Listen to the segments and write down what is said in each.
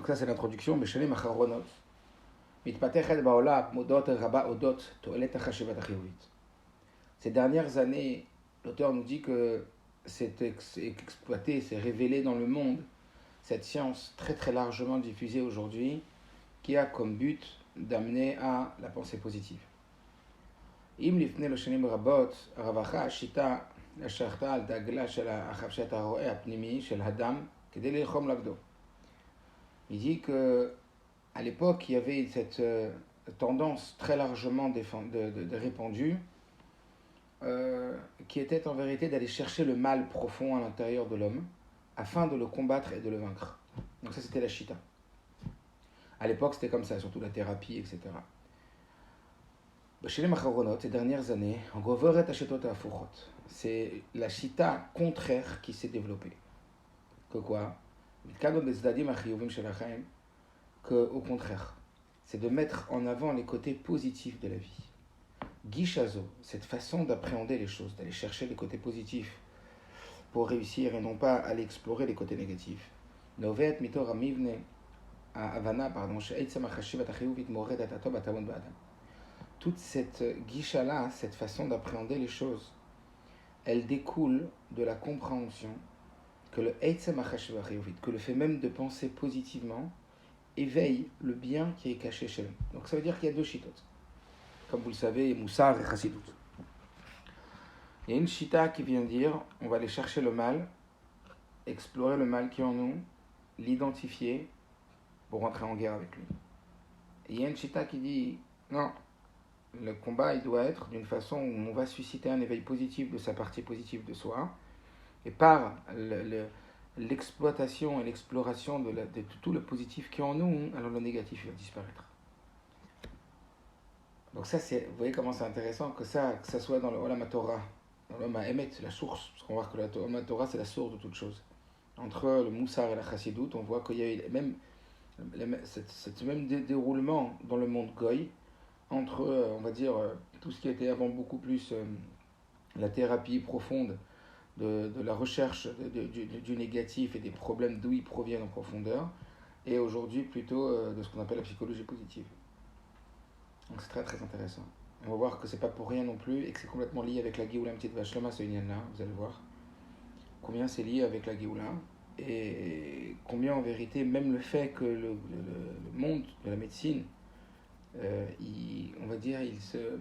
Donc ça c'est l'introduction. בשנים האחרונות מתפתחת בעולם מודעות רבה אודות תועלת החשיבה החיובית. Ces dernières années, l'auteur nous dit que c'est exploité, c'est révélé dans le monde cette science très très largement diffusée aujourd'hui qui a comme but d'amener à la pensée positive. אם לפני לשנים רבות הרווחה השיטה השחתה על דגלה של החפשת הרועה הפנימי של אדם כדי ללחום נגדו. Il dit que à l'époque il y avait cette tendance très largement répandue qui était en vérité d'aller chercher le mal profond à l'intérieur de l'homme afin de le combattre et de le vaincre. Donc ça c'était la Shita. À l'époque c'était comme ça, surtout la thérapie, etc. בשנים האחרונות, ces dernières années, גוברת השיטות ההפוכות. C'est la Shita contraire qui s'est développée. Que quoi? Que au contraire, c'est de mettre en avant les côtés positifs de la vie. Gishazo, cette façon d'appréhender les choses, d'aller chercher les côtés positifs pour réussir et non pas aller explorer les côtés négatifs. Novet mitor amivne avana pardon, she'etzem hachashivat hachiyuvit moredat atov atavon ba'adam. Toute cette guicha-là, cette façon d'appréhender les choses, elle découle de la compréhension que le etzem hachashivat hachiyuvit, que le fait même de penser positivement, éveille le bien qui est caché chez l'homme. Donc ça veut dire qu'il y a deux shitot. Comme vous le savez, Moussar et Chassidut. Il y a une shita qui vient dire, on va aller chercher le mal, explorer le mal qui est en nous, l'identifier pour rentrer en guerre avec lui. Et il y a une shita qui dit, non, le combat il doit être d'une façon où on va susciter un éveil positif de sa partie positive de soi, et par l'exploitation et l'exploration de tout le positif qui est en nous, alors le négatif il va disparaître. Donc ça, vous voyez comment c'est intéressant que ça soit dans le Olam Torah, dans l'Olam Emet, la source, parce qu'on voit que l'Olam Torah c'est la source de toute chose. Entre le Moussar et la Chassidut, on voit qu'il y a eu même ce même déroulement dans le monde Goy, entre, on va dire, tout ce qui était avant beaucoup plus la thérapie profonde de la recherche du négatif et des problèmes d'où ils proviennent en profondeur, et aujourd'hui plutôt de ce qu'on appelle la psychologie positive. Donc c'est très très intéressant. On va voir que c'est pas pour rien non plus et que c'est complètement lié avec la Géoula M'tite Vachlama, ce Inyan-là, vous allez voir. Combien c'est lié avec la Géoula et combien en vérité, même le fait que le monde de la médecine, on va dire, il se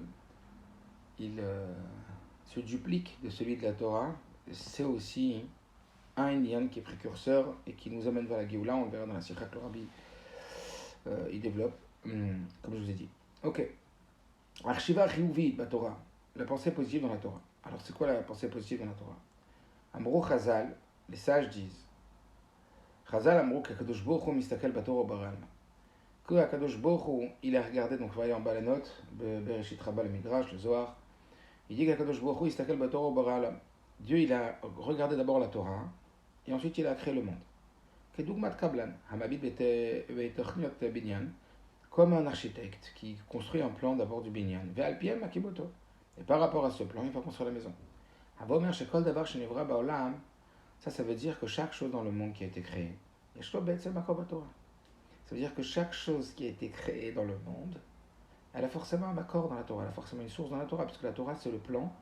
duplique de celui de la Torah, c'est aussi un Inyan qui est précurseur et qui nous amène vers la Géoula. On le verra dans la Sikha que le Rabbi il développe, comme je vous ai dit. Ok. Archiva Chiyuvit la Torah. La pensée positive dans la Torah. Alors c'est quoi la pensée positive dans la Torah? Amrou Chazal, les sages disent. Chazal Amrou qu'Akadosh Baruch Hu mistakel baTorah baral. Que Akadosh Baruch Hu, il a regardé, donc vous voyez en bas la note, Bereshit Rabbah, le Midrash, le Zohar. Il dit qu'Akadosh Baruch Hu istakel baTorah baral. Dieu il a regardé d'abord la Torah et ensuite il a créé le monde. Kedugmat Kablan, Hamabit Betechniot Binyan. Comme un architecte qui construit un plan d'abord du binyan. Ve'alpiem akiboto. Et par rapport à ce plan, il va construire la maison. Avomer shekol davar shenivra ba'olam. Ça veut dire que chaque chose dans le monde qui a été créée, yeshlo be'etzem makor b'Torah. Ça veut dire que chaque chose qui a été créée dans le monde, elle a forcément un makor dans la Torah, elle a forcément une source dans la Torah, parce que la Torah c'est le plan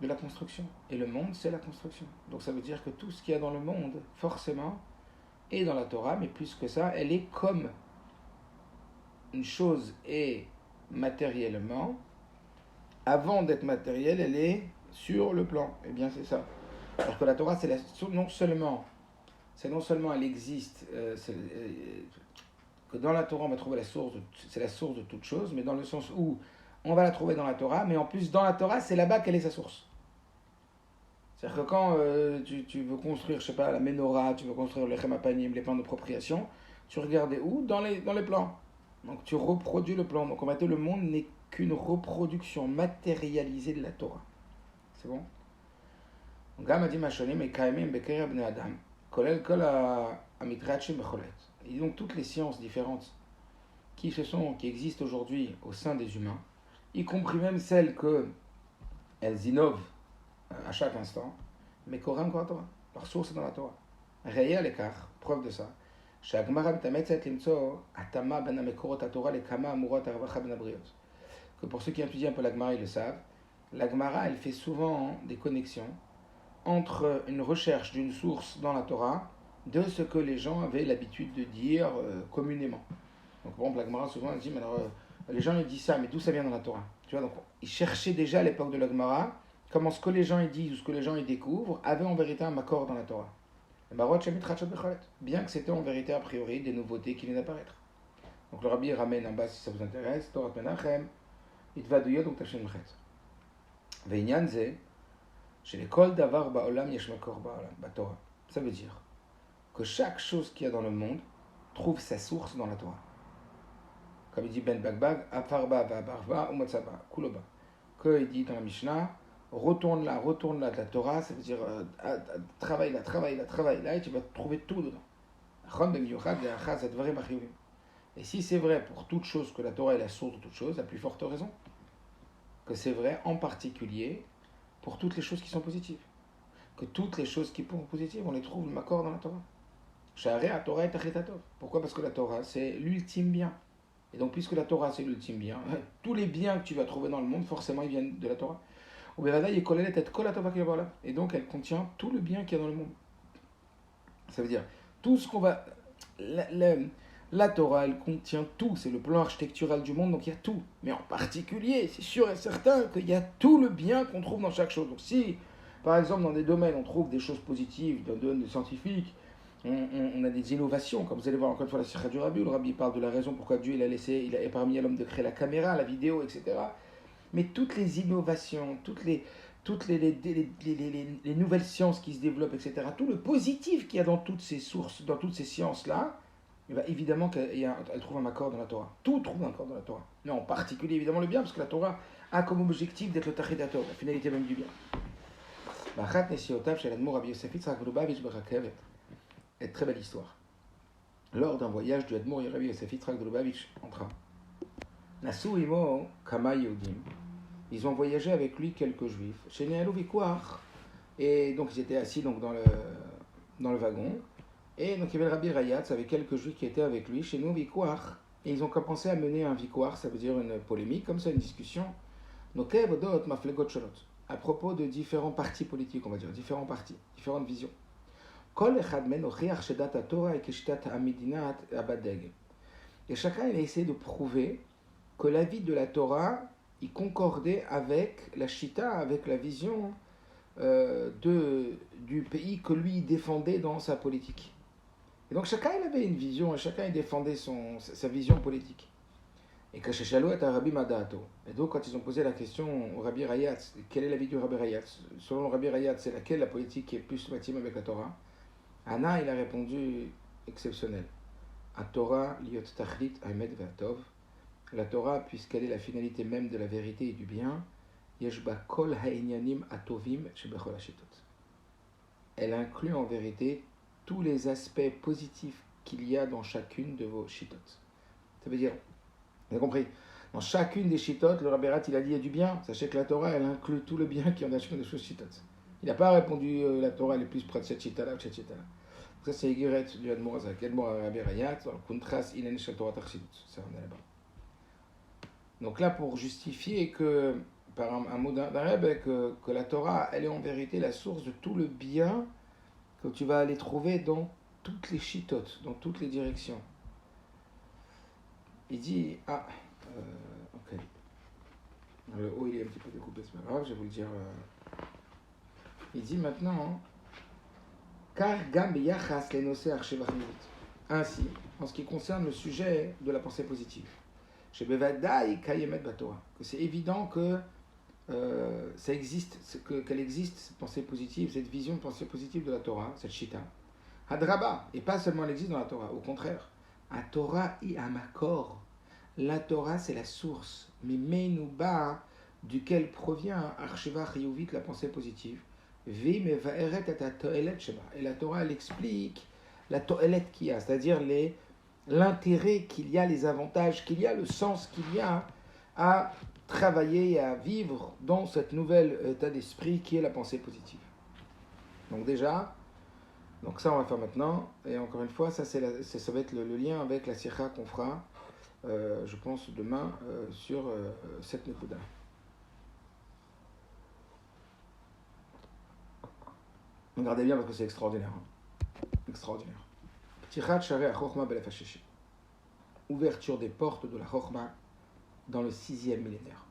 de la construction. Et le monde c'est la construction. Donc ça veut dire que tout ce qu'il y a dans le monde, forcément, est dans la Torah, mais plus que ça, elle est comme une chose est matériellement, avant d'être matérielle, elle est sur le plan. Eh bien, c'est ça. Alors que la Torah, non seulement elle existe, que dans la Torah, on va trouver c'est la source de toute chose, mais dans le sens où on va la trouver dans la Torah, mais en plus, dans la Torah, c'est là-bas qu'elle est sa source. C'est-à-dire que quand tu veux construire, je sais pas, la menorah, tu veux construire le chemapanim, les plans de propriation, tu regardes où? Dans les plans. Donc tu reproduis le plan. Donc en fait, le monde n'est qu'une reproduction matérialisée de la Torah. C'est bon? Donc et donc toutes les sciences différentes qui existent aujourd'hui au sein des humains, y compris même celles qu'elles innovent à chaque instant, mais Koram Torah. Leur source est dans la Torah. Réa l'écart, preuve de ça. Que pour ceux qui étudient un peu la Gemara, ils le savent, la Gemara, elle fait souvent des connexions entre une recherche d'une source dans la Torah de ce que les gens avaient l'habitude de dire communément. Donc, par exemple, la Gemara, souvent, elle dit, mais alors, les gens ils disent ça, mais d'où ça vient dans la Torah? Tu vois, donc, ils cherchaient déjà à l'époque de la Gemara comment ce que les gens ils disent ou ce que les gens ils découvrent avait en vérité un makor dans la Torah. Bien que c'était en vérité a priori des nouveautés qui viennent d'apparaître. Donc le rabbi ramène en bas si ça vous intéresse, Torah Menachem, Itvaduyot donc Tachem Chet. Ve'inyan ze, chez les kol davar ba'olam yesh makor ba'Torah. Ça veut dire que chaque chose qu'il y a dans le monde trouve sa source dans la Torah. Comme il dit Ben Bagbag, Afarba va'barva u'matzaba, kuloba. Que il dit dans la Mishnah, retourne là de la Torah, ça veut dire travaille là, et tu vas trouver tout dedans. Et si c'est vrai pour toute chose que la Torah est la source de toute chose, à plus forte raison, que c'est vrai en particulier pour toutes les choses qui sont positives. Que toutes les choses qui sont positives, on les trouve le makor dans la Torah. Torah est achetatov. Pourquoi? Parce que la Torah, c'est l'ultime bien. Et donc, puisque la Torah, c'est l'ultime bien, tous les biens que tu vas trouver dans le monde, forcément, ils viennent de la Torah. Et donc, elle contient tout le bien qu'il y a dans le monde. Ça veut dire, tout ce qu'on va... La Torah, elle contient tout. C'est le plan architectural du monde, donc il y a tout. Mais en particulier, c'est sûr et certain qu'il y a tout le bien qu'on trouve dans chaque chose. Donc si, par exemple, dans des domaines, on trouve des choses positives, dans le domaine scientifique, on a des innovations, comme vous allez voir encore une fois la Sikha du Rabbi, où le Rabbi parle de la raison pourquoi Dieu il a permis à l'homme de créer la caméra, la vidéo, etc. Mais toutes les innovations, toutes les nouvelles sciences qui se développent, etc., tout le positif qu'il y a dans toutes ces sources, dans toutes ces sciences-là, eh bien, évidemment qu'elle trouve un accord dans la Torah. Tout trouve un accord dans la Torah. Mais en particulier, évidemment, le bien, parce que la Torah a comme objectif d'être le tachidator, la finalité même du bien. Une très belle histoire. Lors d'un voyage du Admour Rabbi Yosef Yitzhak de Lubavitch en train, Nasu imo kama Yehudim, ils ont voyagé avec lui quelques juifs. Chez Néalou Vikouar. Et donc ils étaient assis donc, dans le wagon. Et donc il y avait le Rabbi Rayatz avec quelques juifs qui étaient avec lui chez nous Vikouar. Et ils ont commencé à mener un Vikouar, ça veut dire une polémique, comme ça, une discussion. Nokevodot maflegot sholot. À propos de différents partis politiques, on va dire, différents partis, différentes visions. Kol echad men ochiach shedat haTorah et keshitat hamidinat abadeg. Et chacun il a essayé de prouver que la vie de la Torah il concordait avec la Shita, avec la vision du pays que lui défendait dans sa politique. Et donc chacun il avait une vision et chacun il défendait sa vision politique. Et donc quand ils ont posé la question au Rabbi Rayatz, quelle est la vie du Rabbi Rayatz? Selon le Rabbi Rayatz, c'est laquelle la politique qui est plus matime avec la Torah? Anna il a répondu exceptionnel. A Torah liot tachlit haemet ve'atov. La Torah, puisqu'elle est la finalité même de la vérité et du bien, yeshba kol ha'inyanim atovim shebechol hashitot. Elle inclut en vérité tous les aspects positifs qu'il y a dans chacune de vos shitot. Ça veut dire, vous avez compris, dans chacune des shitot, le Rabbi Rayatz, il a dit il y a du bien. Sachez que la Torah, elle inclut tout le bien qui est dans chacune des choses shitot. Il n'a pas répondu la Torah elle est plus près de cette shita-là ou de cette shita-là. Ça, c'est Egeret du Admour Azak. Admour Rabbi Rayatz, Kuntras Ilen Shel Torah Tarchidut. Ça, on est là-bas. Donc là, pour justifier que, par un mot d'un Rebbe, que la Torah, elle est en vérité la source de tout le bien que tu vas aller trouver dans toutes les chitotes, dans toutes les directions. Il dit, ok, le haut il est un petit peu découpé, c'est pas grave, je vais vous le dire. Il dit maintenant, car gam yachas lenosé archevachimit. Ainsi, en ce qui concerne le sujet de la pensée positive. Que c'est évident que ça existe, qu'elle existe, cette pensée positive, cette vision de pensée positive de la Torah, cette Shita. Hadraba, et pas seulement elle existe dans la Torah, au contraire. A Torah i amakor. La Torah, c'est la source, mais Meinuba, duquel provient Arsheva Chiyuvit, la pensée positive. Et la Torah, elle explique la to'elet qu'il y a, c'est-à-dire l'intérêt qu'il y a, les avantages qu'il y a, le sens qu'il y a à travailler et à vivre dans cette nouvelle état d'esprit qui est la pensée positive. Donc déjà, Donc ça, on va faire maintenant. Et encore une fois, ça va être le lien avec la sikha qu'on fera, je pense, demain sur cette nekuda. Regardez bien parce que c'est extraordinaire. Extraordinaire. Tichat Sharei HaChochma Belef HaShishi. Ouverture des portes de la Chochma dans le 6e millénaire.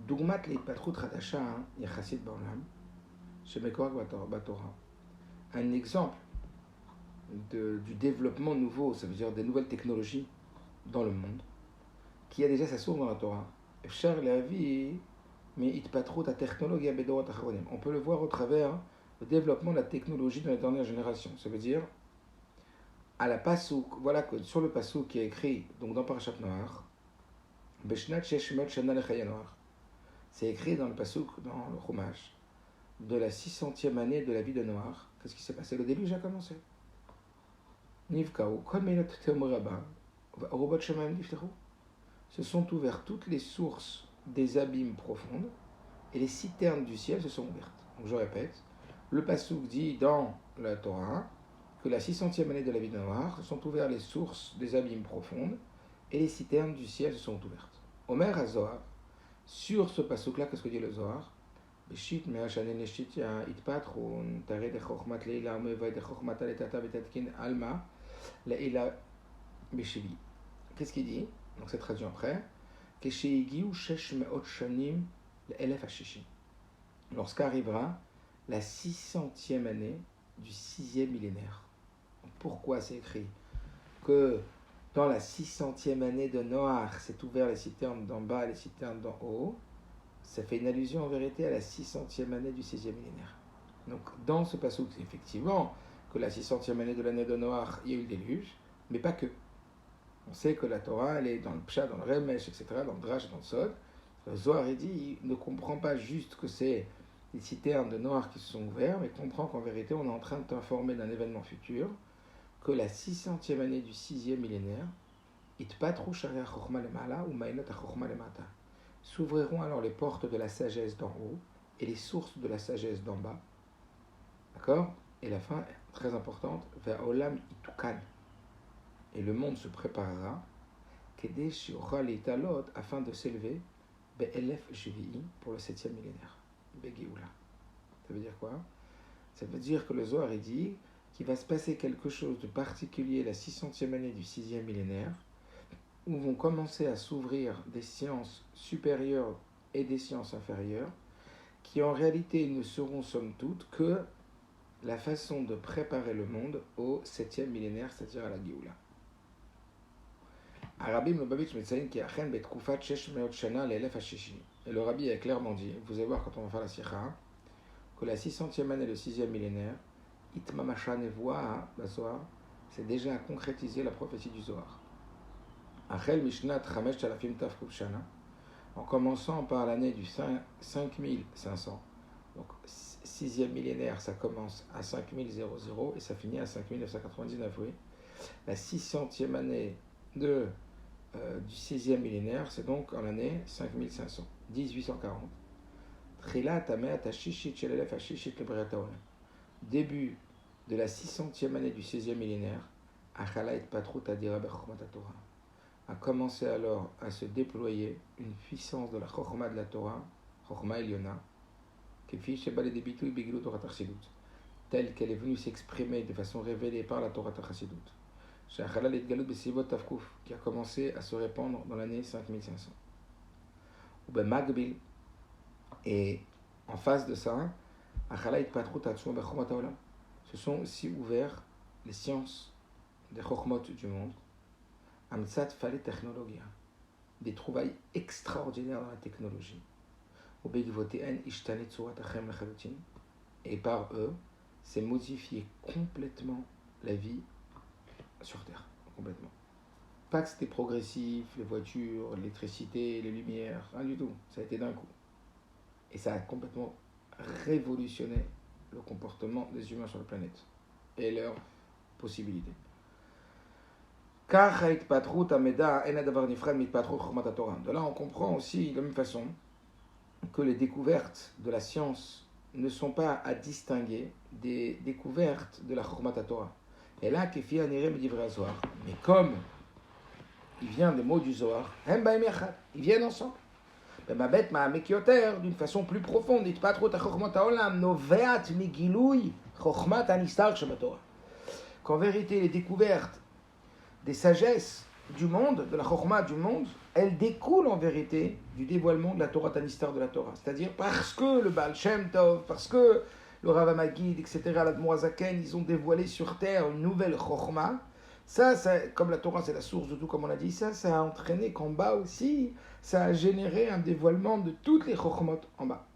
Dougmat Leitpatrut Chadasha Yachassid Ba'olam Shemekorak Batorah. Un exemple du développement nouveau, ça veut dire des nouvelles technologies dans le monde, qui a déjà sa source dans la Torah. On peut le voir au travers le développement de la technologie dans les dernières générations. Ça veut dire, à la Passouk, voilà que sur le Passouk qui est écrit donc dans Parashat Noach, c'est écrit dans le Passouk, dans le Chumash, de la 600e année de la vie de Noach. Qu'est-ce qui s'est passé? Le déluge a commencé. Se sont ouvertes toutes les sources des abîmes profondes et les citernes du ciel se sont ouvertes. Donc je répète, le Passouk dit dans la Torah que la 600e année de la vie de Noach se sont ouvertes les sources des abîmes profondes et les citernes du ciel se sont ouvertes. Omer HaZohar, sur ce Passouk-là, qu'est-ce que dit le Zohar? Beshit me'ashanen leshitya itpatrun tare de chokhmat leila mevay de chokhmat aletata betatkin alma leila beshevi. Qu'est-ce qu'il dit? Donc c'est traduit après. Keshehigiu shesh me'ot shanim le'elef hashishi. Lorsqu'arrivera la 600e année du 6e millénaire. Pourquoi c'est écrit que dans la 600e année de Noach s'est ouvert les citernes d'en bas et les citernes d'en haut? Ça fait une allusion en vérité à la 600e année du 6e millénaire. Donc dans ce passage, c'est effectivement que la 600e année de l'année de Noach, il y a eu le déluge, mais pas que. On sait que la Torah, elle est dans le Pshat, dans le Remesh, etc., dans le Drash, dans le Sod. Le Zohar, il dit, il ne comprend pas juste que c'est les citernes de Noach qui se sont ouvertes, mais comprend qu'en vérité, on est en train de t'informer d'un événement futur, que la 600e année du 6e millénaire, Itpatru Sharei HaChochma Lemala ou Ma'ilot HaChochma Lemata. S'ouvriront alors les portes de la sagesse d'en haut et les sources de la sagesse d'en bas. D'accord? Et la fin, très importante, vers Olam Itukan. Et le monde se préparera, Kedesh Yochal Italot, afin de s'élever, Be'elef Shvi'i, pour le 7e millénaire. Begeoula. Ça veut dire quoi? Ça veut dire que le Zohar dit qu'il va se passer quelque chose de particulier la 600e année du 6e millénaire, où vont commencer à s'ouvrir des sciences supérieures et des sciences inférieures, qui en réalité ne seront somme toute que la façon de préparer le monde au 7e millénaire, c'est-à-dire à la Géoula. Rabbi Lubavitch Metzayin qui achen betkufat 600 shana le'elef hashishi. Et le Rabbi a clairement dit, vous allez voir quand on va faire la sikha, que la 600e année, le 6e millénaire, itmamasha nevoa bazoar, c'est déjà à concrétiser la prophétie du Zohar. Achel Mishnat Chamesh Talafim Tafkuf Shana, en commençant par l'année du 5500. Donc, 6e millénaire, ça commence à 5000 et ça finit à 5999, oui. La 600e année du 6e millénaire, c'est donc en l'année 5500, 1840. Trila Tamea Tashishit Shelelef Hashishit Lebriata Olam. Début de la 600e année du 6e millénaire, Achalait Patrut Adira Bechokmat Torah. A commencé alors à se déployer une puissance de la Chochma de la Torah, Chochma Eliona, telle qu'elle est venue s'exprimer de façon révélée par la Torah Chasidut, qui a commencé à se répandre dans l'année 5500. Et en face de ça, se sont aussi ouverts les sciences des Chochmot du monde, des trouvailles extraordinaires dans la technologie. Et par eux, c'est modifié complètement la vie sur Terre. Complètement. Pas que c'était progressif, les voitures, l'électricité, les lumières, rien du tout. Ça a été d'un coup. Et ça a complètement révolutionné le comportement des humains sur la planète et leurs possibilités. De là, on comprend aussi de la même façon que les découvertes de la science ne sont pas à distinguer des découvertes de la Chokhmat Torah. Et là, Kefi Anirem Divrei Zohar. Mais comme il vient des mots du Zohar, Hem Baim Yachad, ils viennent ensemble. Bemabet Ma'amek Yoter, d'une façon plus profonde, Itpatro Ta Chokhmat Haolam, Noveat Migilui Chokhmat Anistar Shebatorah. Qu'en vérité, les découvertes des sagesses du monde, de la Chokhmat du monde, elles découlent en vérité du dévoilement de la Torah Tanistar de la Torah. C'est-à-dire parce que le Baal Shem Tov, parce que le Rav Magid, etc., l'Admor Zaken, ils ont dévoilé sur terre une nouvelle Chokhmat. Ça, comme la Torah c'est la source de tout, comme on l'a dit, ça a entraîné qu'en bas aussi, ça a généré un dévoilement de toutes les Chokhmot en bas.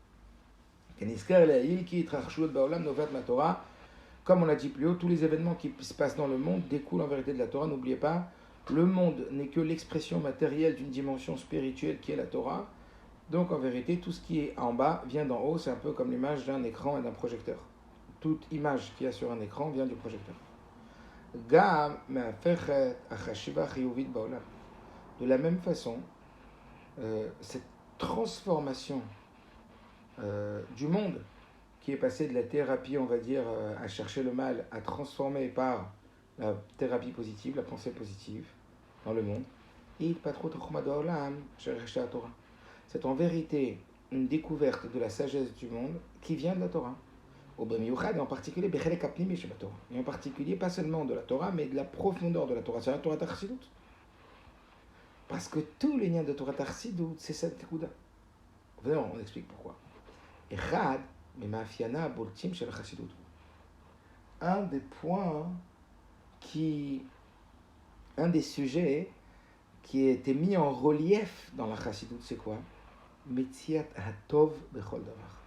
Comme on l'a dit plus haut, tous les événements qui se passent dans le monde découlent en vérité de la Torah. N'oubliez pas, le monde n'est que l'expression matérielle d'une dimension spirituelle qui est la Torah. Donc en vérité, tout ce qui est en bas vient d'en haut. C'est un peu comme l'image d'un écran et d'un projecteur. Toute image qu'il y a sur un écran vient du projecteur. De la même façon, cette transformation du monde qui est passé de la thérapie, on va dire, à chercher le mal, à transformer par la thérapie positive, la pensée positive dans le monde. C'est en vérité une découverte de la sagesse du monde qui vient de la Torah. Et en particulier, et en particulier, pas seulement de la Torah, mais de la profondeur de la Torah. C'est la Torah Tarsidut. Parce que tous les liens de Torah Tarsidut, c'est cette Nekuda. On explique pourquoi. Echad, un des points un des sujets qui a été mis en relief dans la Chassidut, c'est quoi? Metziat hatov bechol davar.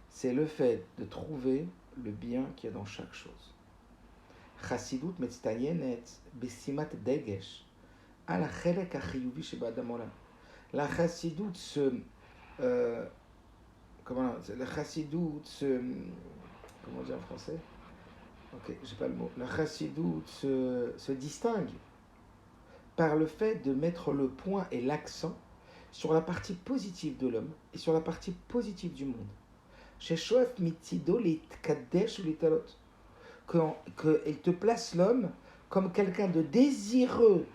C'est le fait de trouver le bien qu'il y a dans chaque chose. Chassidut metztayenet besimat degesh al hachelek hachiyuvi sheba'adam olam. La Chassidut comment dire en français? Ok, j'ai pas le mot. La Chassidut se distingue par le fait de mettre le point et l'accent sur la partie positive de l'homme et sur la partie positive du monde. Sheshoef mitzido litkadesh ulitalot. Qu'elle te place l'homme comme quelqu'un de désireux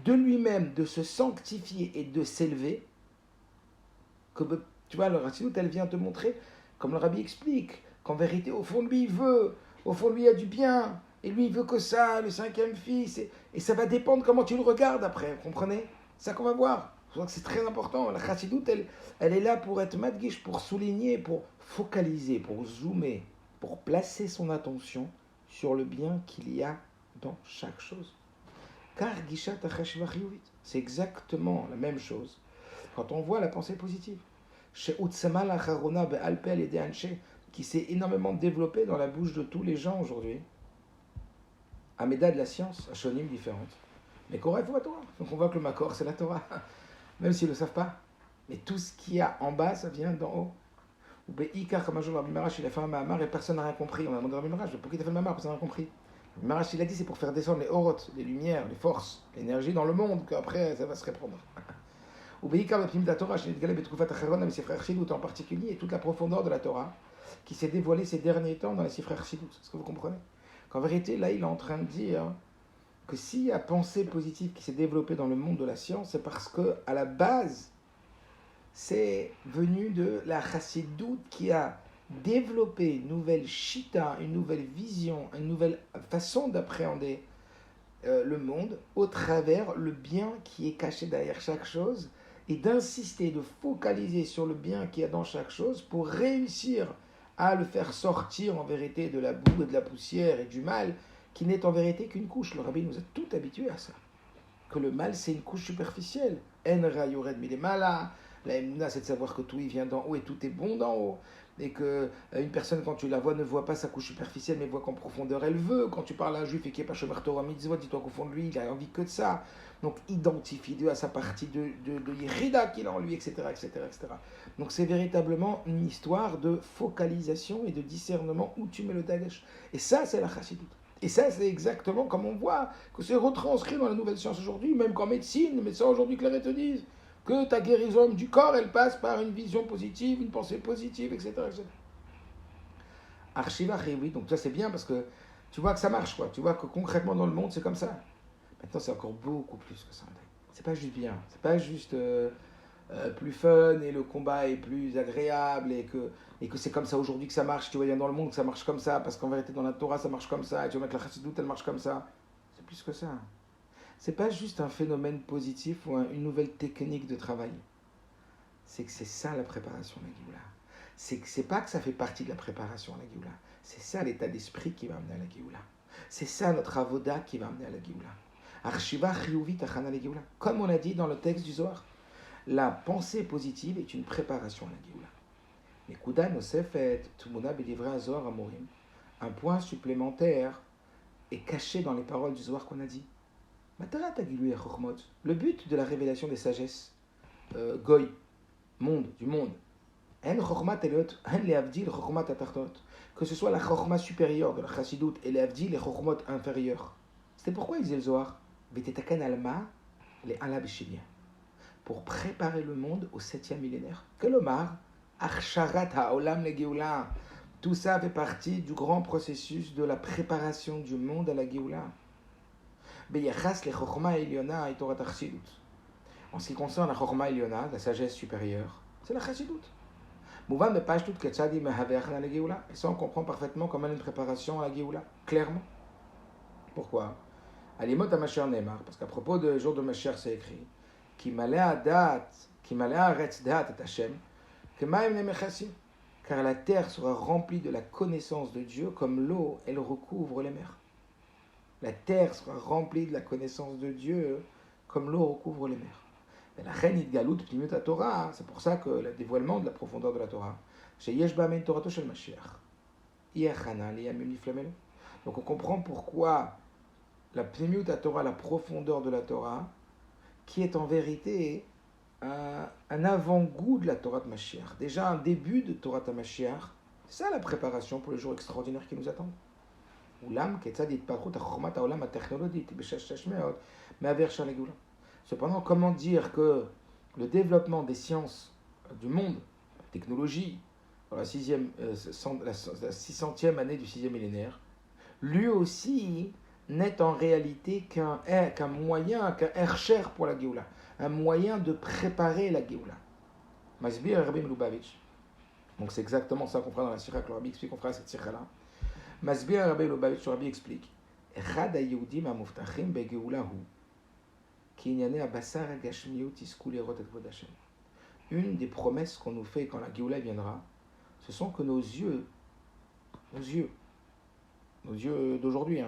de lui-même, de se sanctifier et de s'élever. Que, tu vois, le Chassidut, elle vient te montrer, comme le Rabbi explique, qu'en vérité, au fond de lui, il veut, au fond de lui, il y a du bien, et lui, il veut que ça, le cinquième fils, et ça va dépendre comment tu le regardes après, vous comprenez? C'est ça qu'on va voir. Je crois que c'est très important. La Chassidut, elle est là pour être madgish, pour souligner, pour focaliser, pour zoomer, pour placer son attention sur le bien qu'il y a dans chaque chose. Car Gishat HaCheshva Chiyuvit, c'est exactement la même chose quand on voit la pensée positive. Chez Utsama Lacharona Be'alpel et Dehanche, qui s'est énormément développé dans la bouche de tous les gens aujourd'hui. Améda de la science, à Shonim différentes. Mais Koref ou à Torah. Donc on voit que le Makor, c'est la Torah. Même s'ils ne le savent pas. Mais tout ce qu'il y a en bas, ça vient d'en haut. Ou Be'ikar, comme un jour Rabbi Marash, il a fait un Mahamar et personne n'a rien compris. On a demandé à Rabbi Marash, pourquoi il a fait le Mahamar? Personne n'a rien compris. Rabbi Marash, il a dit, c'est pour faire descendre les orotes, les lumières, les forces, l'énergie dans le monde, qu'après, ça va se répandre. Ou Be'ikar, le Pnim de la Torah, chez Nidgalé Betkufat Acharon, avec ses frères Chidut en particulier, et toute la profondeur de la Torah, qui s'est dévoilée ces derniers temps dans les six frères Chidut. Est-ce que vous comprenez? Qu'en vérité, là, il est en train de dire que s'il y a pensée positive qui s'est développée dans le monde de la science, c'est parce que à la base, c'est venu de la Chassidut qui a développé une nouvelle shita, une nouvelle vision, une nouvelle façon d'appréhender le monde au travers le bien qui est caché derrière chaque chose et d'insister, de focaliser sur le bien qu'il y a dans chaque chose pour réussir à le faire sortir en vérité de la boue et de la poussière et du mal qui n'est en vérité qu'une couche. Le Rabbi nous a tout habitués à ça. Que le mal, c'est une couche superficielle. En rayored milemala. La emuna, c'est de savoir que tout il vient d'en haut et tout est bon d'en haut. Et que une personne, quand tu la vois, ne voit pas sa couche superficielle, mais voit qu'en profondeur elle veut. Quand tu parles à un juif et qui n'est pas shomer Torah mitzvot, dis-toi qu'au fond de lui, il a envie que de ça. Donc identifie-le à sa partie de Yérida qu'il a en lui, etc., etc., etc. Donc c'est véritablement une histoire de focalisation et de discernement où tu mets le dagesh. Et ça, c'est la Chassidut. Et ça, c'est exactement comme on voit que c'est retranscrit dans la nouvelle science aujourd'hui, même qu'en médecine, les médecins aujourd'hui clairs te disent que ta guérison du corps, elle passe par une vision positive, une pensée positive, etc., etc. Archiva oui, donc ça c'est bien parce que tu vois que ça marche, quoi. Tu vois que concrètement dans le monde c'est comme ça. Maintenant c'est encore beaucoup plus que ça. C'est pas juste bien, c'est pas juste plus fun et le combat est plus agréable et que c'est comme ça aujourd'hui que ça marche. Tu vois, il y a dans le monde que ça marche comme ça parce qu'en vérité dans la Torah ça marche comme ça et tu vois que la Chassidut elle marche comme ça. C'est plus que ça. C'est pas juste un phénomène positif ou une nouvelle technique de travail. C'est que c'est ça la préparation à la Géoula. C'est pas que ça fait partie de la préparation à la Géoula. C'est ça l'état d'esprit qui va amener à la Géoula. C'est ça notre avoda qui va amener à la Géoula. Archiva chiyuvit achana la Géoula. Comme on a dit dans le texte du Zohar, la pensée positive est une préparation à la Géoula. Nekuda nosefet tumuna bedivra Zohar amorim. Un point supplémentaire est caché dans les paroles du Zohar qu'on a dit. Matarat agilui chokhmot. Le but de la révélation des sagesses, goy, monde, du monde. Que ce soit la chokhma supérieure de la chassidoute et les avdil, les chokhmot inférieures. C'était pourquoi il disait le Zohar pour préparer le monde au 7e millénaire. Kelomar, Arsharat haolam le Géoula. Tout ça fait partie du grand processus de la préparation du monde à la Géoula. Beyachas le chokhma eliona et Torah chassidut. En ce qui concerne la chokhma eliona, la sagesse supérieure, c'est la chassidoute. Et ça, on comprend parfaitement comment une préparation à la Géoula. Clairement. Pourquoi? Alimot HaMashiach Neymar, parce qu'à propos du jour de Mashiach, c'est écrit Ki malea haaretz da'at et Hashem, kemaim nemechasim. Car la terre sera remplie de la connaissance de Dieu comme l'eau, elle recouvre les mers. La terre sera remplie de la connaissance de Dieu comme l'eau recouvre les mers. C'est pour ça que le dévoilement de la profondeur de la Torah, donc on comprend pourquoi la pnimiut à Torah, la profondeur de la Torah, qui est en vérité un avant-goût de la Torah de Mashiach, déjà un début de Torah de Mashiach, c'est ça la préparation pour les jours extraordinaires qui nous attendent. Cependant, comment dire que le développement des sciences du monde, la technologie, dans la 600e année du 6e millénaire, lui aussi n'est en réalité qu'un moyen, qu'un ercher pour la Géoula, un moyen de préparer la Géoula. Masbir Rabbi Lubavitch. Donc c'est exactement ça qu'on fera dans la Sira, que le Rabbi explique qu'on fera cette Sira-là. Masbir Rabbi Lubavitch, le Rabbi explique Echad haYehudim hamuftachim beGeoula hu kinyane abasar hagashmiut iskul erot et kvod Hashem. Une des promesses qu'on nous fait quand la Géoula viendra, ce sont que nos yeux d'aujourd'hui,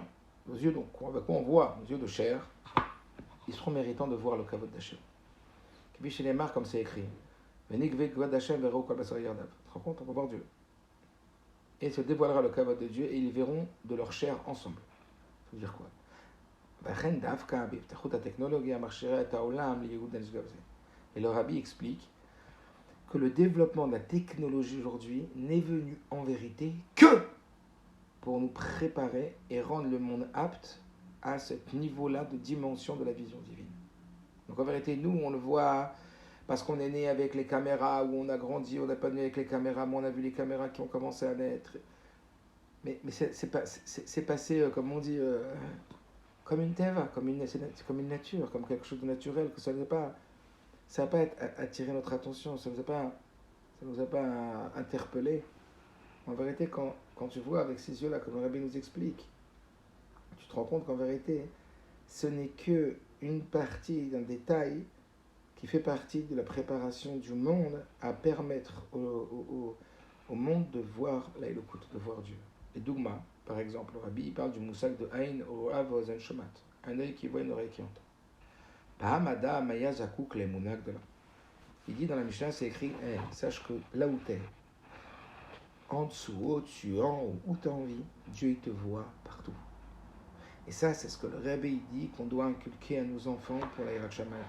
nos yeux donc, avec quoi on voit, nos yeux de chair, ils seront méritants de voir le kavod d'Hashem. Kvi chez les marques, comme c'est écrit, Venikve kvod Hashem verrou kol basar yardav. Tu te rends compte, on va voir Dieu. Et se dévoilera le kavod de Dieu et ils verront de leur chair ensemble. Ça veut dire quoi? Et le Rabbi explique que le développement de la technologie aujourd'hui n'est venu en vérité que pour nous préparer et rendre le monde apte à ce niveau-là de dimension de la vision divine. Donc en vérité, nous, on le voit parce qu'on est né avec les caméras, ou on a grandi, on n'a pas né avec les caméras, mais on a vu les caméras qui ont commencé à naître. Mais c'est passé, comme on dit, comme une teva, comme une nature, comme quelque chose de naturel, que ça n'a pas attiré notre attention, ça ne nous a pas interpellé. En vérité, quand tu vois avec ces yeux-là, comme le Rabbi nous explique, tu te rends compte qu'en vérité, ce n'est qu'une partie d'un détail qui fait partie de la préparation du monde à permettre au monde de voir la Elokut, de voir Dieu. Les Dougma, par exemple, le Rabbi il parle du moussak de Ain Orav Ozen Shomat, un œil qui voit, une oreille qui entend. Pahamada Maya Zakouk le Mounak de là. Il dit dans la Mishnah, c'est écrit sache que là où tu es, en dessous, au-dessus, en haut, où tu as envie, Dieu il te voit partout. Et ça, c'est ce que le Rabbi dit qu'on doit inculquer à nos enfants pour la Yirat Shamayim.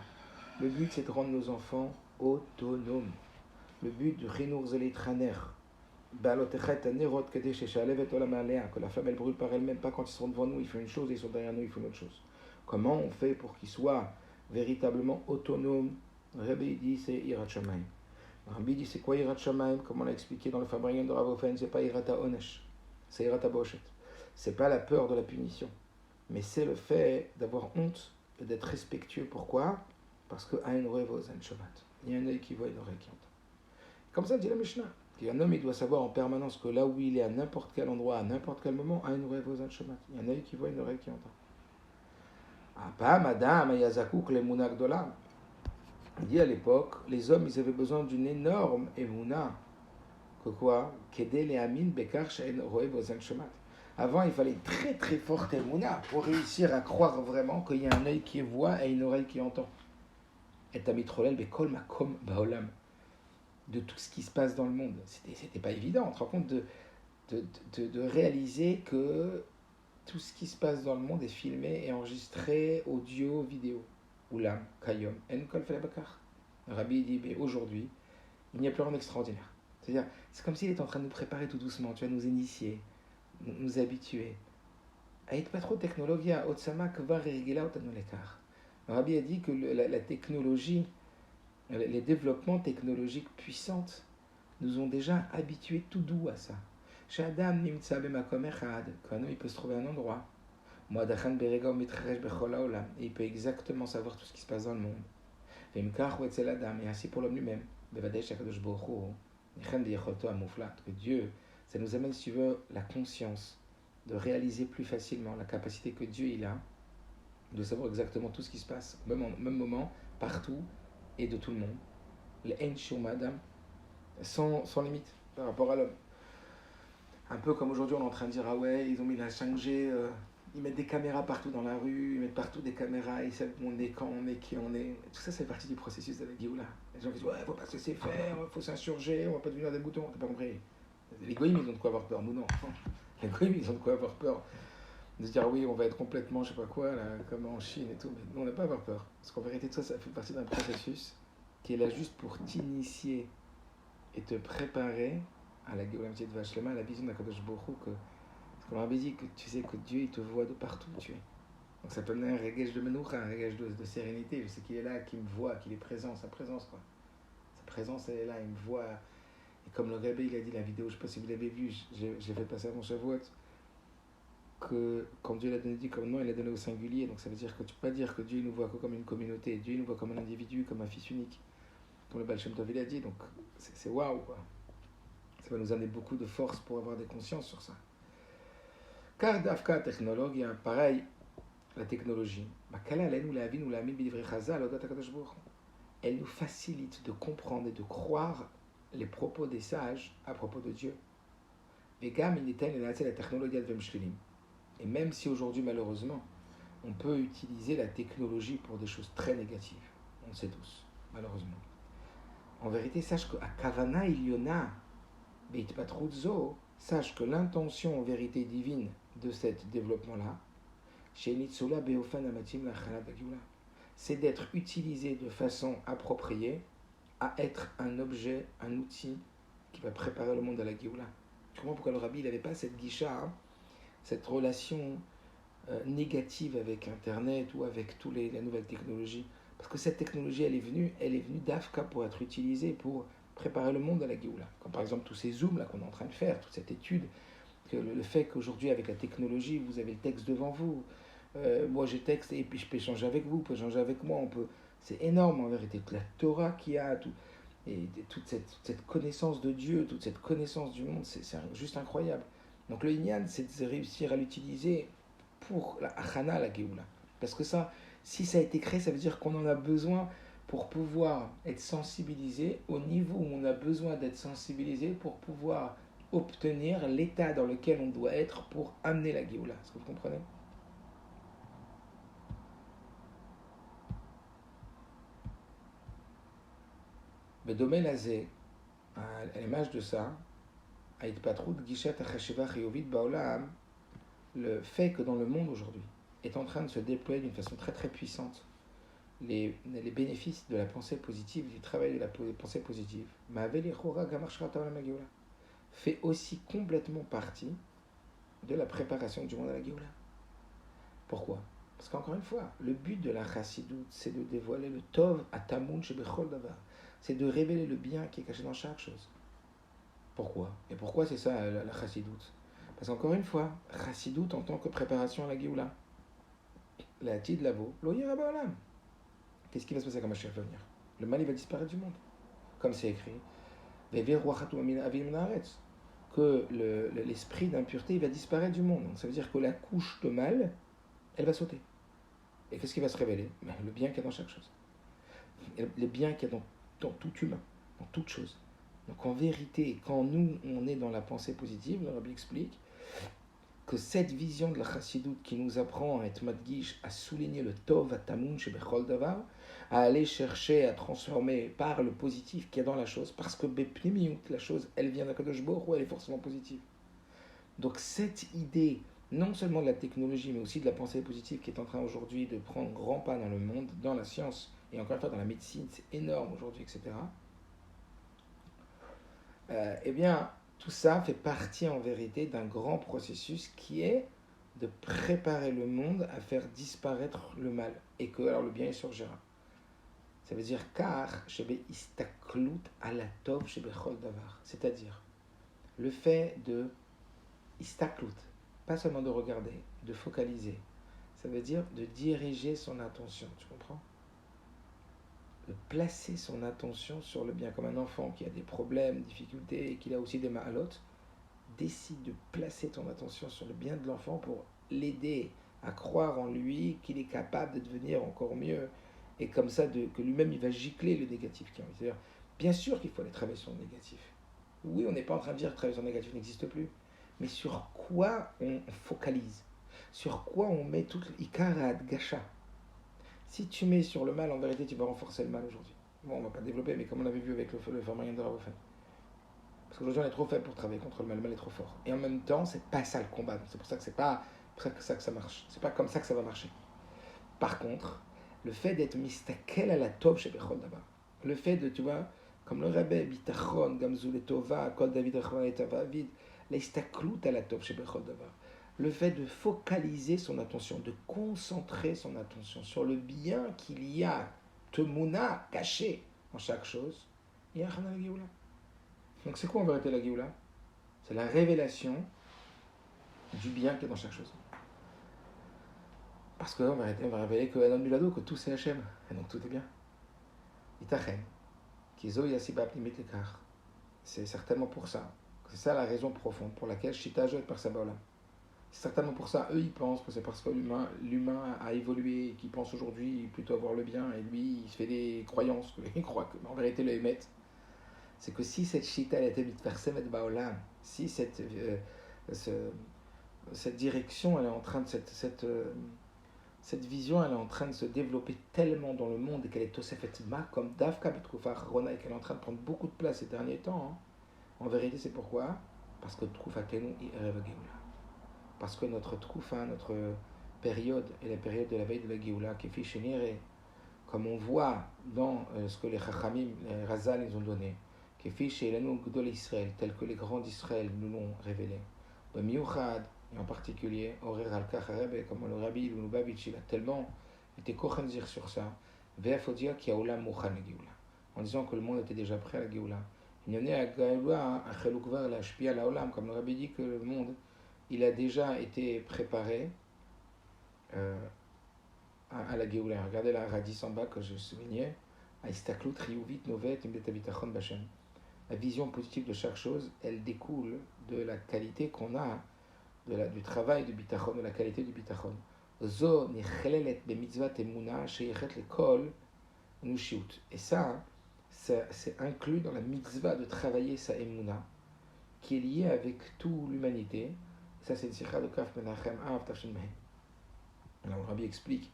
Le but, c'est de rendre nos enfants autonomes. Le but du Rinur Zelitraner, que la flamme elle brûle par elle-même, pas quand ils sont devant nous, ils font une chose, et ils sont derrière nous, ils font une autre chose. Comment on fait pour qu'ils soient véritablement autonomes? Le Rabbi dit c'est Yirat Shamayim. Le Rabbi dit c'est quoi Yirat Shamayim? Comme on l'a expliqué dans le Fabrien de Rav Ofen, c'est pas Yirat HaOnesh. C'est Irataboshet. C'est pas la peur de la punition, mais c'est le fait d'avoir honte et d'être respectueux. Pourquoi? Parce que Ain Roev Ozen Shomat. Il y a un œil qui voit et une oreille qui entend. Comme ça dit la Mishnah. Un homme, il doit savoir en permanence que là où il est, à n'importe quel endroit, à n'importe quel moment, Ain Roev Ozen Shomat. Il y a un œil qui voit et une oreille qui entend. Ah, madame, Ayazakouk, les Mounagdola. Il dit à l'époque, les hommes, ils avaient besoin d'une énorme émouna. Que quoi? Kedé les amin bekar she'en roev ozen shomat. Avant, il fallait très très forte émouna pour réussir à croire vraiment qu'il y a un œil qui voit et une oreille qui entend. Et tamitrolel bekol makom baolam. De tout ce qui se passe dans le monde. C'était pas évident. On te rend compte de réaliser que tout ce qui se passe dans le monde est filmé et enregistré audio, vidéo. Oulam, kayom, en kol fele bakar. Rabbi dit, mais aujourd'hui, il n'y a plus rien d'extraordinaire. C'est-à-dire, c'est comme s'il était en train de nous préparer tout doucement, tu vas nous initier, nous habituer. À être pas trop technologia, otsama kvar erigela otanolekar. Rabbi a dit que la technologie, les développements technologiques puissants nous ont déjà habitués tout doux à ça. Chez Adam, nimtsa bemakom echad, quand il peut se trouver un endroit. Moadachan berega ou mitreresh bechol haolam, et il peut exactement savoir tout ce qui se passe dans le monde. Vemkach ou etzel Adam, et ainsi pour l'homme lui-même. Bevadei shakadosh boruch hu, nechen beyecholto amouflat, que Dieu, ça nous amène, si tu veux, la conscience de réaliser plus facilement la capacité que Dieu il a de savoir exactement tout ce qui se passe, même moment, partout, et de tout le monde. Le Ein Shum Adam, sans limite par rapport à l'homme. Un peu comme aujourd'hui on est en train de dire, ah ouais, ils ont mis la 5G, ils mettent des caméras partout dans la rue, ils mettent partout des caméras, ils savent où on est, quand on est, qui on est. Tout ça, c'est partie du processus de la Géoula. Les gens qui disent, ouais, faut pas se laisser faire, faut s'insurger, on va pas devenir des moutons, t'as pas compris. Les goïms, ils ont de quoi avoir peur, nous non. Les goïms, ils ont de quoi avoir peur. De se dire, oui, on va être complètement, je sais pas quoi, là, comme en Chine et tout, mais nous, on n'a pas à avoir peur. Parce qu'en vérité, tout ça, ça fait partie d'un processus qui est là juste pour t'initier et te préparer à la Géoula de Vachlema, à la vision d'Akadosh Baruch Hu, que, comme Rabbi dit, que tu sais que Dieu, il te voit de partout où tu es. Donc ça peut amener un régage de menoucha, un régage de sérénité. Je sais qu'il est là, qu'il me voit, qu'il est présent, sa présence, quoi. Sa présence, elle est là, il me voit. Et comme le Rabbi, il a dit la vidéo, je sais pas si vous l'avez vu, j'ai fait passer à mon Shavuot, que quand Dieu l'a donné comme nom, il l'a donné au singulier. Donc ça veut dire que tu peux pas dire que Dieu nous voit que comme une communauté. Dieu nous voit comme un individu, comme un fils unique. Comme le Baal Shem Tov il a dit. Donc c'est waouh, quoi. Ça va nous amener beaucoup de force pour avoir des consciences sur ça. Car d'Afka, technologie, pareil, la technologie, elle nous facilite de comprendre et de croire les propos des sages à propos de Dieu. Et même si aujourd'hui, malheureusement, on peut utiliser la technologie pour des choses très négatives, on le sait tous, malheureusement. En vérité, sache qu'à Kavana Iliona, sache que l'intention en vérité divine de ce développement-là, c'est d'être utilisé de façon appropriée à être un objet, un outil qui va préparer le monde à la Géoula. Tu comprends pourquoi le Rabbi n'avait pas cette guicha, hein, cette relation négative avec Internet ou avec toutes les nouvelles technologies. Parce que cette technologie, elle est venue d'Afka pour être utilisée pour préparer le monde à la Géoula. Comme par exemple tous ces zooms là qu'on est en train de faire, toute cette étude, que le fait qu'aujourd'hui avec la technologie, vous avez le texte devant vous, moi j'ai texte et puis je peux échanger avec vous, vous pouvez échanger avec moi, c'est énorme en vérité, toute la Torah qu'il y a, et toute cette connaissance de Dieu, toute cette connaissance du monde, c'est juste incroyable. Donc le Inyan, c'est de réussir à l'utiliser pour la Achana, la Géoula. Parce que ça, si ça a été créé, ça veut dire qu'on en a besoin pour pouvoir être sensibilisé au niveau où on a besoin d'être sensibilisé pour pouvoir obtenir l'état dans lequel on doit être pour amener la Géoula. Est-ce que vous comprenez? Bedomé lazé, à l'image de ça, le fait que dans le monde aujourd'hui est en train de se déployer d'une façon très très puissante les bénéfices de la pensée positive, du travail de la pensée positive, fait aussi complètement partie de la préparation du monde à la Géoula. Pourquoi? Parce qu'encore une fois, le but de la chassidoute, c'est de dévoiler le tov à tamoun shebechol davar. C'est de révéler le bien qui est caché dans chaque chose. Pourquoi? Et pourquoi c'est ça la chassidoute? Parce qu'encore une fois, Chassidout en tant que préparation à la Géoula. La Tid Lavo, l'Oyer Ba'olam. Qu'est-ce qui va se passer quand Mashiach va venir? Le mal, il va disparaître du monde. Comme c'est écrit, que l'esprit d'impureté, il va disparaître du monde. Donc ça veut dire que la couche de mal, elle va sauter. Et qu'est-ce qui va se révéler? Le bien qu'il y a dans chaque chose. Le bien qu'il y a dans tout humain, dans toute chose. Donc en vérité, quand nous, on est dans la pensée positive, le Rabbi explique que cette vision de la Chassidoute qui nous apprend à être madgish, à souligner le tov, à tamoun, chez Bechol Davar, à aller chercher, à transformer par le positif qu'il y a dans la chose, parce que Bepnimiyut, la chose, elle vient d'Akadosh Baruch Hu, elle est forcément positive. Donc cette idée, non seulement de la technologie, mais aussi de la pensée positive qui est en train aujourd'hui de prendre grand pas dans le monde, dans la science, et encore une fois dans la médecine, c'est énorme aujourd'hui, etc. Eh bien, tout ça fait partie en vérité d'un grand processus qui est de préparer le monde à faire disparaître le mal et que alors le bien il surgira. Ça veut dire car shebe istaklut ala tov shebe chol davar, c'est-à-dire le fait de istaklut, pas seulement de regarder, de focaliser. Ça veut dire de diriger son attention, tu comprends? De placer son attention sur le bien, comme un enfant qui a des problèmes, difficultés et qui a aussi des ma'alot. Décide de placer ton attention sur le bien de l'enfant pour l'aider à croire en lui, qu'il est capable de devenir encore mieux, et comme ça que lui-même il va gicler le négatif qui est en lui. C'est-à-dire, bien sûr qu'il faut aller travailler sur le négatif. Oui, on n'est pas en train de dire que travailler sur le négatif n'existe plus, mais sur quoi on focalise, sur quoi on met tout l'ikarat gacha. Si tu mets sur le mal, en vérité, tu vas renforcer le mal aujourd'hui. Bon, on ne va pas développer, mais comme on avait vu avec le Pharmacien de Ravofen. Parce qu'aujourd'hui, on est trop faible pour travailler contre le mal est trop fort. Et en même temps, c'est pas ça le combat. C'est pour ça que c'est pas pour ça que ça marche. C'est pas comme ça que ça va marcher. Par contre, le fait d'être mistakel à la top chez Bechol d'abord, le fait de, tu vois, comme le Rebbe, Bitachon, Gamzou Letova, Kol David Rechon Letavavid, l'istaklut à la top chez Bechol d'abord. Le fait de focaliser son attention, de concentrer son attention sur le bien qu'il y a, Temuna, caché en chaque chose, il y a Chana la Géoula. Donc c'est quoi en vérité la Géoula? C'est la révélation du bien qu'il y a dans chaque chose. Parce qu'en vérité, on va révéler que Adam Bulado, que tout c'est Hachem, et donc tout est bien. Itachem, Kizo Yassibab Limit Ekar. C'est certainement pour ça. C'est ça la raison profonde pour laquelle Shita Joël par Sabaolam. C'est certainement pour ça, eux ils pensent que c'est parce que l'humain a évolué, qu'il pense aujourd'hui plutôt avoir le bien, et lui il se fait des croyances, il croit que en vérité le émet. C'est que si cette Shita elle était mitversemet baolam, si cette direction elle est en train de cette vision elle est en train de se développer tellement dans le monde et qu'elle est Tosefet Ma comme Davka Betroufa Rona et qu'elle est en train de prendre beaucoup de place ces derniers temps, hein. En vérité c'est pourquoi? Parce que Troufatenu i Erev Geoula. Parce que notre Troufa, notre période est la période de la veille de la Géoula qui fait chénéré, comme on voit dans ce que les Chachamim, les Razal, ils ont donné, qui fait chez l'Anou Gdol Israël, tel que les grands d'Israël nous l'ont révélé. Bamiouchad, et en particulier, Orer al-Kach Rebbe, comme le Rabbi Lubavitch, il a tellement été kochenzir sur ça, Ve'afodia ki haolam mouchan la Géoula, en disant que le monde était déjà prêt à la Géoula. Il y en a à Géoula, à Chelukvar, la Shpia, la Olam, comme le Rabbi dit que le monde, il a déjà été préparé à la Géoula. Regardez la radis en bas que je soulignais. La vision positive de chaque chose, elle découle de la qualité qu'on a, du travail du bitachon, de la qualité du bitachon. Et ça, c'est inclus dans la mitzvah de travailler sa emuna, qui est liée avec toute l'humanité. Ça, c'est une sikha de Kaf Menachem Av Tafshin Mehen. Alors, le Rabbi explique